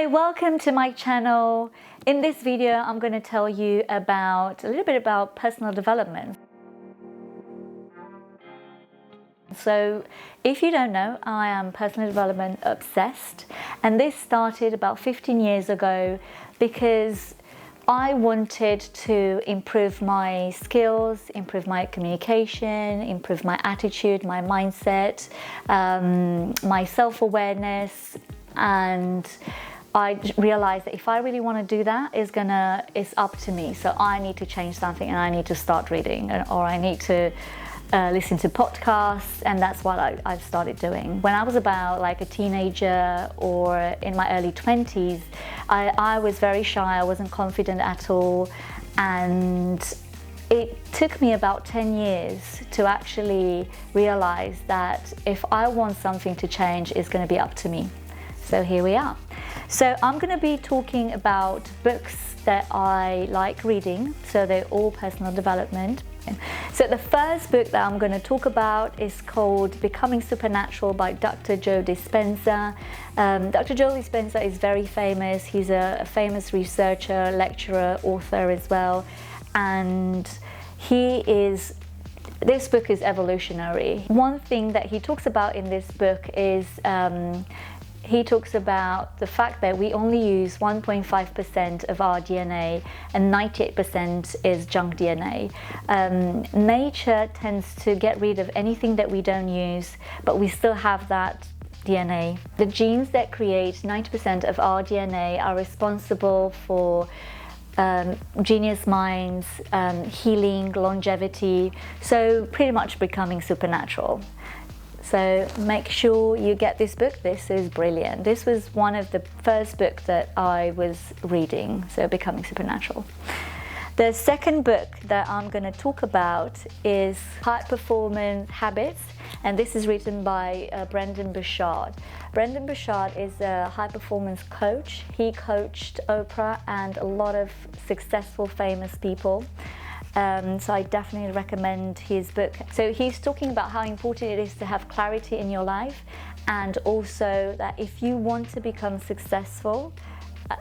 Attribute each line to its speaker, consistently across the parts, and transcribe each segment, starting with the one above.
Speaker 1: Hi, welcome to my channel. In this video, I'm going to tell you a little bit about personal development. So if you don't know, I am personal development obsessed, and this started about 15 years ago because I wanted to improve my skills, improve my communication, improve my attitude, my mindset, my self-awareness, and I realized that if I really want to do that, it's up to me. So I need to change something, and I need to start reading, or I need to listen to podcasts, and that's what I've started doing. When I was about like a teenager or in my early 20s, I was very shy. I wasn't confident at all, and it took me about 10 years to actually realize that if I want something to change, it's going to be up to me. So here we are. So I'm going to be talking about books that I like reading. So they're all personal development. So the first book that I'm going to talk about is called Becoming Supernatural by Dr. Joe Dispenza. Dr. Joe Dispenza is very famous. He's a famous researcher, lecturer, author as well. And this book is evolutionary. One thing that he talks about in this book is he talks about the fact that we only use 1.5% of our DNA and 98% is junk DNA. Nature tends to get rid of anything that we don't use, but we still have that DNA. The genes that create 90% of our DNA are responsible for genius minds, healing, longevity, so pretty much becoming supernatural. So make sure you get this book. This is brilliant. This was one of the first books that I was reading, so Becoming Supernatural. The second book that I'm going to talk about is High Performance Habits, and this is written by Brendon Burchard. Brendon Burchard is a high performance coach. He coached Oprah and a lot of successful, famous people. So I definitely recommend his book. So he's talking about how important it is to have clarity in your life, and also that if you want to become successful,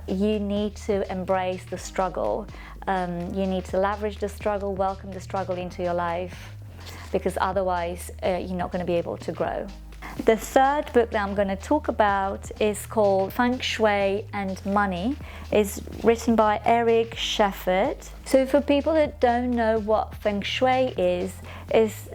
Speaker 1: you need to embrace the struggle. You need to leverage the struggle, welcome the struggle into your life, because otherwise you're not going to be able to grow. The third book that I'm going to talk about is called Feng Shui and Money. It's written by Shaffert. So for people that don't know what Feng Shui is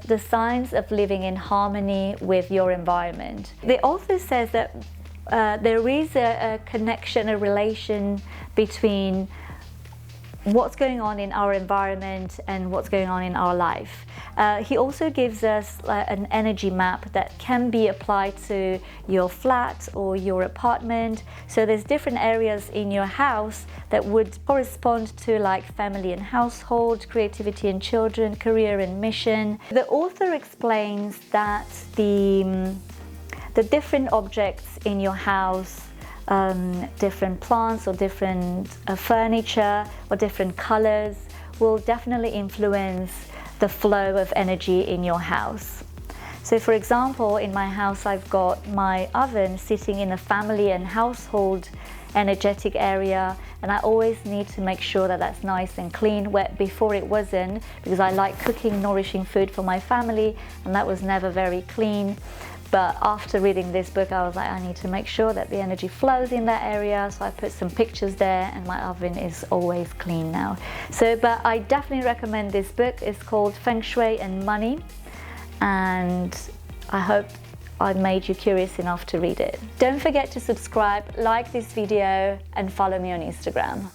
Speaker 1: the science of living in harmony with your environment. The author says that there is a connection, a relation between what's going on in our environment and what's going on in our life. He also gives us an energy map that can be applied to your flat or your apartment. So there's different areas in your house that would correspond to like family and household, creativity and children, career and mission. The author explains that the different objects in your house, different plants or different furniture or different colors will definitely influence the flow of energy in your house. So for example, in my house I've got my oven sitting in a family and household energetic area, and I always need to make sure that that's nice and clean, where before it wasn't, because I like cooking nourishing food for my family, and that was never very clean. But after reading this book, I was like, I need to make sure that the energy flows in that area. So I put some pictures there, and my oven is always clean now. But I definitely recommend this book. It's called Feng Shui and Money. And I hope I've made you curious enough to read it. Don't forget to subscribe, like this video, and follow me on Instagram.